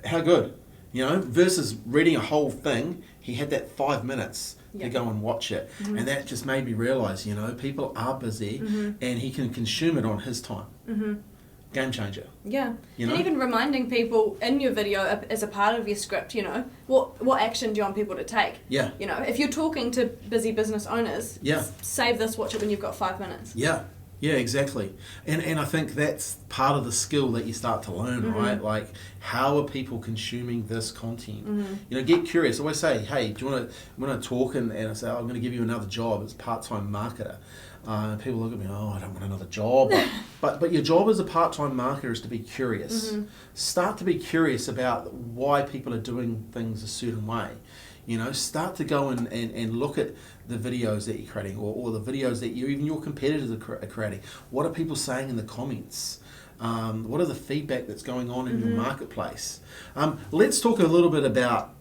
How good, versus reading a whole thing. He had that 5 minutes to go and watch it, and that just made me realise, people are busy, and he can consume it on his time. Game changer. And even reminding people in your video as a part of your script, what action do you want people to take? If you're talking to busy business owners, save this, watch it when you've got 5 minutes. Yeah, exactly. And I think that's part of the skill that you start to learn, right? Like, how are people consuming this content? Get curious. I always say, hey, do you want to talk? And I say, I'm going to give you another job as part-time marketer. People look at me, I don't want another job. But your job as a part-time marketer is to be curious. Start to be curious about why people are doing things a certain way. Start to go and look at the videos that you're creating, or the videos that even your competitors are creating. What are people saying in the comments? What are the feedback that's going on in your marketplace? Let's talk a little bit about,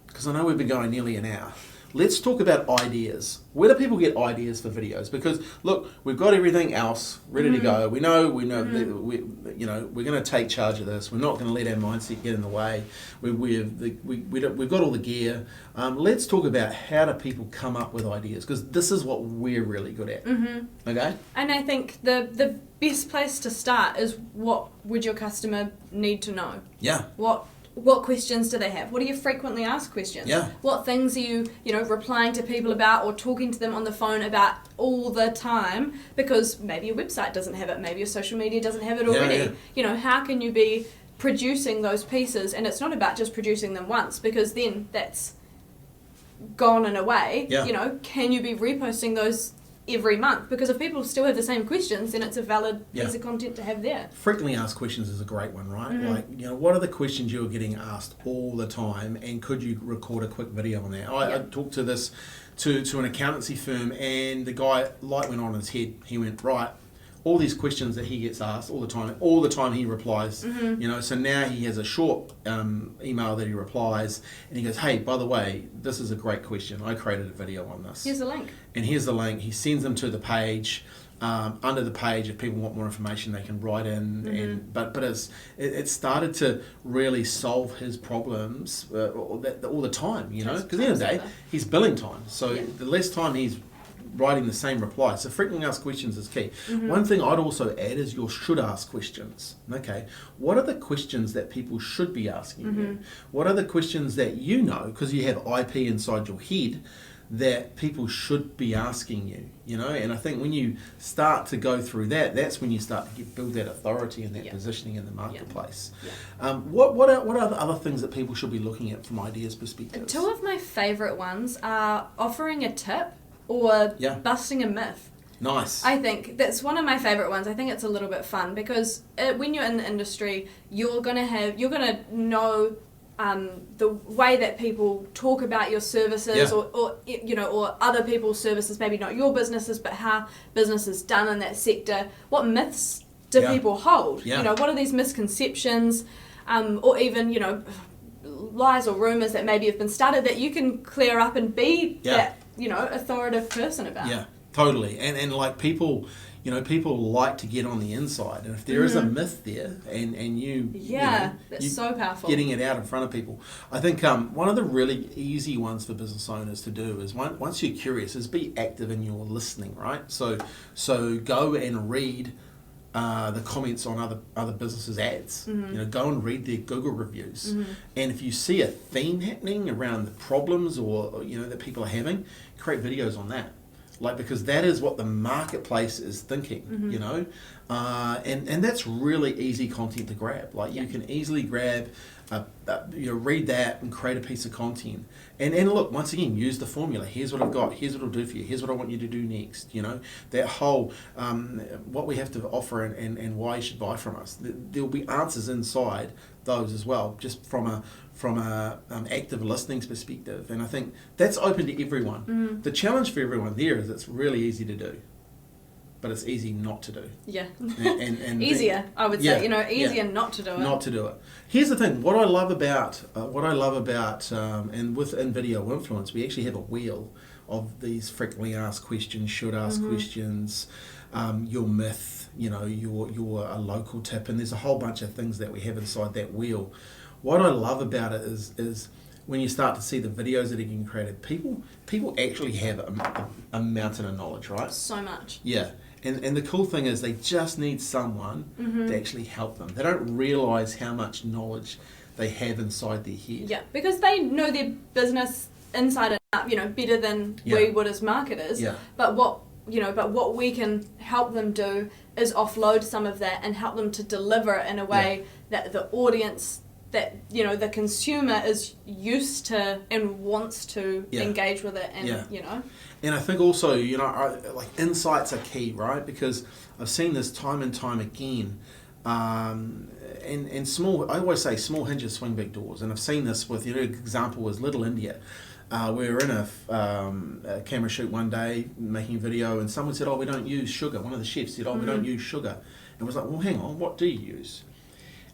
because I know we've been going nearly an hour. Let's talk about ideas. Where do people get ideas for videos? Because look, we've got everything else ready to go. We know that we're going to take charge of this. We're not going to let our mindset get in the way. We've got all the gear. Let's talk about how do people come up with ideas, because this is what we're really good at. Okay. And I think the best place to start is, what would your customer need to know? What questions do they have? What are your frequently asked questions? What things are you, replying to people about or talking to them on the phone about all the time? Because maybe your website doesn't have it, maybe your social media doesn't have it already. How can you be producing those pieces? And it's not about just producing them once, because then that's gone and away. Can you be reposting those every month? Because if people still have the same questions, then it's a valid piece of content to have there. Frequently asked questions is a great one, right? What are the questions you're getting asked all the time, and could you record a quick video on that? I talked to this to an accountancy firm, and the guy, light went on in his head. He went, right, all these questions that he gets asked all the time he replies, so now he has a short email that he replies, and he goes, hey, by the way, this is a great question. I created a video on this. Here's the link. And here's the link. He sends them to the page. under the page. If people want more information, they can write in. And but it started to really solve his problems all the time, you know, because at the end of the day, he's billing time. So the less time he's writing the same reply. So frequently asked questions is key. One thing I'd also add is your should ask questions. Okay, what are the questions that people should be asking you? What are the questions that you know, because you have IP inside your head, that people should be asking you, you know? And I think when you start to go through that, that's when you start to build that authority and that positioning in the marketplace. What are the other things that people should be looking at from ideas perspective? Two of my favourite ones are offering a tip or busting a myth. Nice. I think that's one of my favourite ones. I think it's a little bit fun because when you're in the industry, you're gonna know the way that people talk about your services, or you know, or other people's services, maybe not your businesses, but how business is done in that sector. What myths do people hold? You know, what are these misconceptions, or even, you know, lies or rumours that maybe have been started that you can clear up and be that, you know, authoritative person about. Yeah, totally. And like people, you know, people like to get on the inside, and if there is a myth there, and you, that's so powerful. Getting it out in front of people. I think one of the really easy ones for business owners to do is once you're curious, is be active in your listening, right? So go and read the comments on other businesses' ads. You know, go and read their Google reviews, and if you see a theme happening around the problems or you know that people are having, create videos on that. Like, because that is what the marketplace is thinking, you know, and that's really easy content to grab. Like you can easily grab, you know, read that and create a piece of content. And look, once again, use the formula. Here's what I've got. Here's what I'll do for you. Here's what I want you to do next. You know, that whole what we have to offer and why you should buy from us. There'll be answers inside those as well, just from a active listening perspective, and I think that's open to everyone. The challenge for everyone there is it's really easy to do, but it's easy not to do. And easier, I would say. You know, easier not to do it. Not to do it. Here's the thing. What I love about and within video influence, we actually have a wheel of these frequently asked questions, should ask questions, your myth, you know, your a local tip, and there's a whole bunch of things that we have inside that wheel. What I love about it is when you start to see the videos that are getting created, people actually have a mountain of knowledge, right? So much. Yeah. And the cool thing is they just need someone to actually help them. They don't realise how much knowledge they have inside their head. Yeah, because they know their business inside and out, you know, better than we would as marketers. Yeah. But what we can help them do is offload some of that and help them to deliver it in a way that the audience, that, you know, the consumer is used to and wants to engage with it, and you know. And I think also, you know, like insights are key, right? Because I've seen this time and time again. And small, I always say small hinges swing big doors, and I've seen this with, you know, example was Little India. We were in a camera shoot one day making a video, and someone said, "Oh, we don't use sugar." One of the chefs said, "Oh, we don't use sugar," and I was like, "Well, hang on, what do you use?"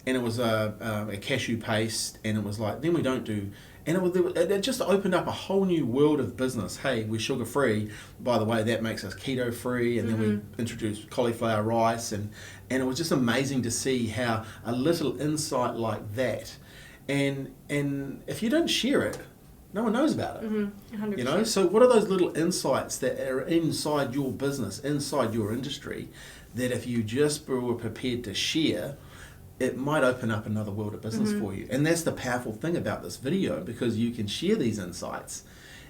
And it was a cashew paste, and it was like, then we don't do, and it just opened up a whole new world of business. Hey, we're sugar free, by the way, that makes us keto free, and then we introduced cauliflower rice, and it was just amazing to see how a little insight like that, and if you don't share it, no one knows about it. 100%. You know, so what are those little insights that are inside your business, inside your industry, that if you just were prepared to share, it might open up another world of business for you. And that's the powerful thing about this video, because you can share these insights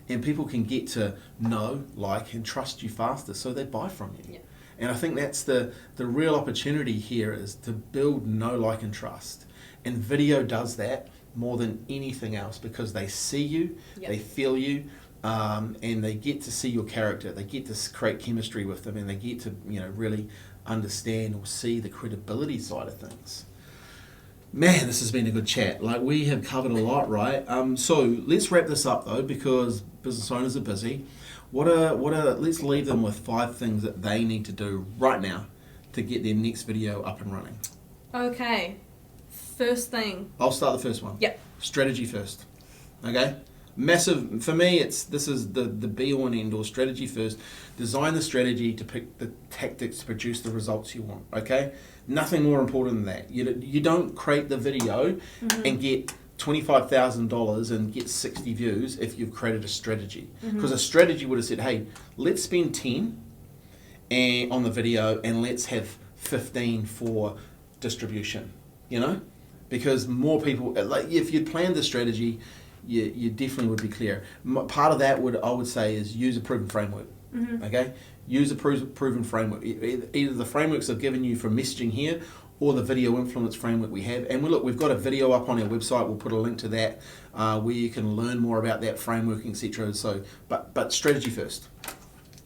and people can get to know, like, and trust you faster, so they buy from you. And I think that's the real opportunity here, is to build know, like, and trust. And video does that more than anything else, because they see you, they feel you, and they get to see your character. They get to create chemistry with them, and they get to, you know, really understand or see the credibility side of things. Man, this has been a good chat. Like, we have covered a lot, right? So let's wrap this up though, because business owners are busy. Let's leave them with 5 things that they need to do right now to get their next video up and running. Okay. First thing. I'll start the first one. Yep. Strategy first. Okay? Massive, for me, this is the be all and end all. Strategy first. Design the strategy to pick the tactics to produce the results you want, okay? Nothing more important than that. You don't create the video and get $25,000 and get 60 views if you've created a strategy. Because a strategy would have said, hey, let's spend 10 on the video and let's have 15 for distribution, you know? Because more people, like if you'd planned the strategy, you definitely would be clear. Part of that I would say is use a proven framework. Okay, use a proven framework. Either the frameworks I've given you for messaging here, or the video influence framework we have. And we've got a video up on our website. We'll put a link to that where you can learn more about that framework, etc. So, but strategy first.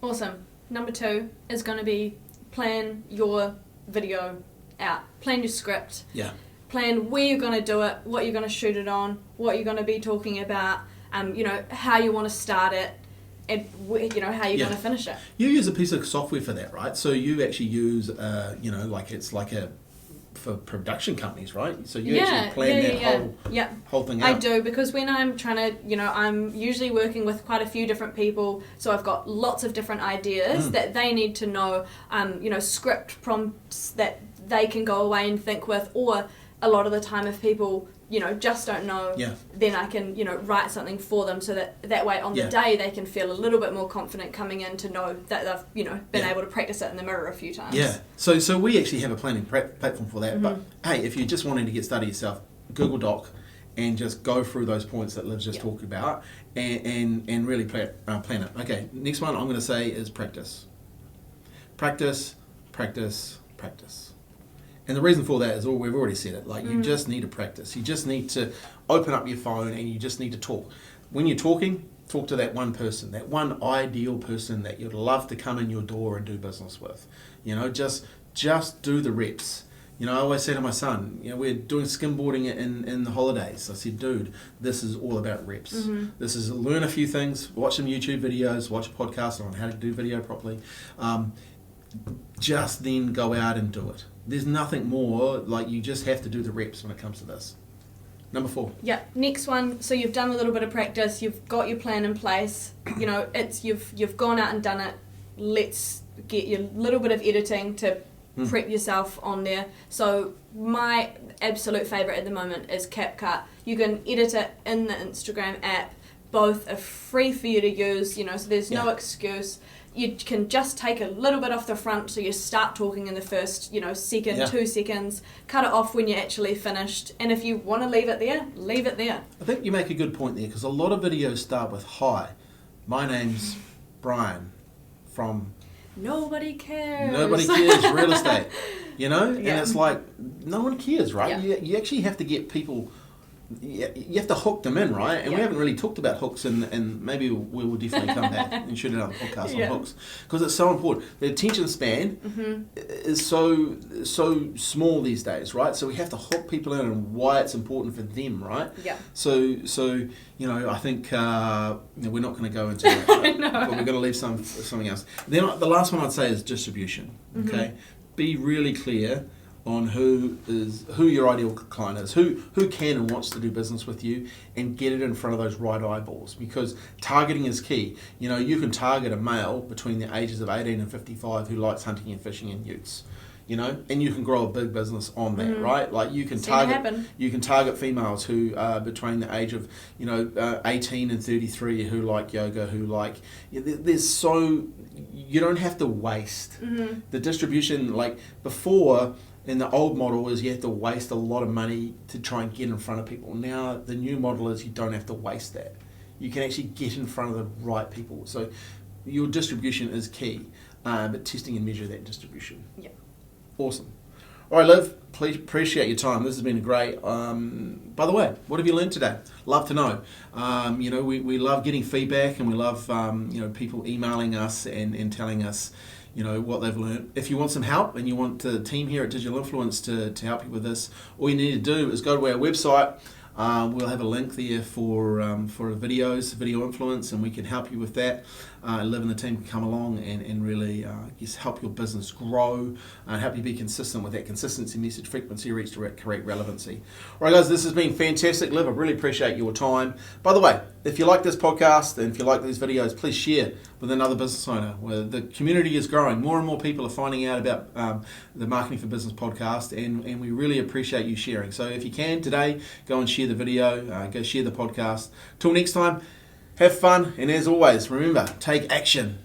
Awesome. Number 2 is going to be plan your video out. Plan your script. Yeah. Plan where you're going to do it, what you're going to shoot it on, what you're going to be talking about, how you want to start it, and how you're going to finish it. You use a piece of software for that, right? So you actually use, it's like for production companies, right? So you actually plan whole thing out. I do, because when I'm trying to, I'm usually working with quite a few different people, so I've got lots of different ideas that they need to know, script prompts that they can go away and think with, or a lot of the time if people just don't know, then I can write something for them, so that way on the day they can feel a little bit more confident coming in to know that they've been able to practice it in the mirror a few times. So we actually have a planning platform for that. But hey, if you're just wanting to get started yourself, Google Doc and just go through those points that Liv's just talked about and really plan it. Okay, next one I'm going to say is practice. Practice. And the reason for that is, we've already said it, like you just need to practice. You just need to open up your phone and you just need to talk. When you're talking, talk to that one person, that one ideal person that you'd love to come in your door and do business with. Just do the reps. I always say to my son, we're doing skimboarding in the holidays. I said, dude, this is all about reps. This is learn a few things, watch some YouTube videos, watch a podcast on how to do video properly. Just then go out and do it. There's nothing more, like you just have to do the reps when it comes to this. Number 4. Yeah, next one. So you've done a little bit of practice, you've got your plan in place, you've gone out and done it. Let's get your little bit of editing to prep yourself on there. So my absolute favourite at the moment is CapCut. You can edit it in the Instagram app. Both are free for you to use, so there's no excuse. You can just take a little bit off the front, so you start talking in the first, second, 2 seconds, cut it off when you're actually finished, and if you want to leave it there, leave it there. I think you make a good point there, because a lot of videos start with, hi, my name's Brian from... Nobody cares, real estate, and it's like, no one cares, right? You actually have to get people... You have to hook them in, right? And we haven't really talked about hooks, and maybe we will definitely come back and shoot another podcast on hooks, because it's so important. The attention span is so small these days, right? So we have to hook people in and why it's important for them, right? Yeah. So I think we're not going to go into that, right? But we're going to leave something else. Then the last one I'd say is distribution. Okay, be really clear on who your ideal client is, who can and wants to do business with you, and get it in front of those right eyeballs, because targeting is key. You can target a male between the ages of 18 and 55 who likes hunting and fishing in utes, and you can grow a big business on that, right? Like you can target females who are between the age of 18 and 33 who like yoga, who like you don't have to waste the distribution. Like before, in the old model is you have to waste a lot of money to try and get in front of people. Now the new model is you don't have to waste that. You can actually get in front of the right people. So your distribution is key, but testing and measure that distribution. Yeah. Awesome. All right, Liv, please appreciate your time. This has been great. By the way, what have you learned today? Love to know. We love getting feedback, and we love people emailing us and telling us what they've learned. If you want some help and you want the team here at Digital Influence to help you with this, all you need to do is go to our website. We'll have a link there for videos, video influence, and we can help you with that. Liv and the team can come along and really help your business grow and help you be consistent with that consistency, message, frequency, reach, correct relevancy. All right, guys, this has been fantastic. Liv, I really appreciate your time. By the way, if you like this podcast and if you like these videos, please share with another business owner. Where the community is growing. More and more people are finding out about the Marketing for Business podcast, and we really appreciate you sharing. So if you can today, go and share the video, go share the podcast. Till next time, have fun, and as always, remember, take action.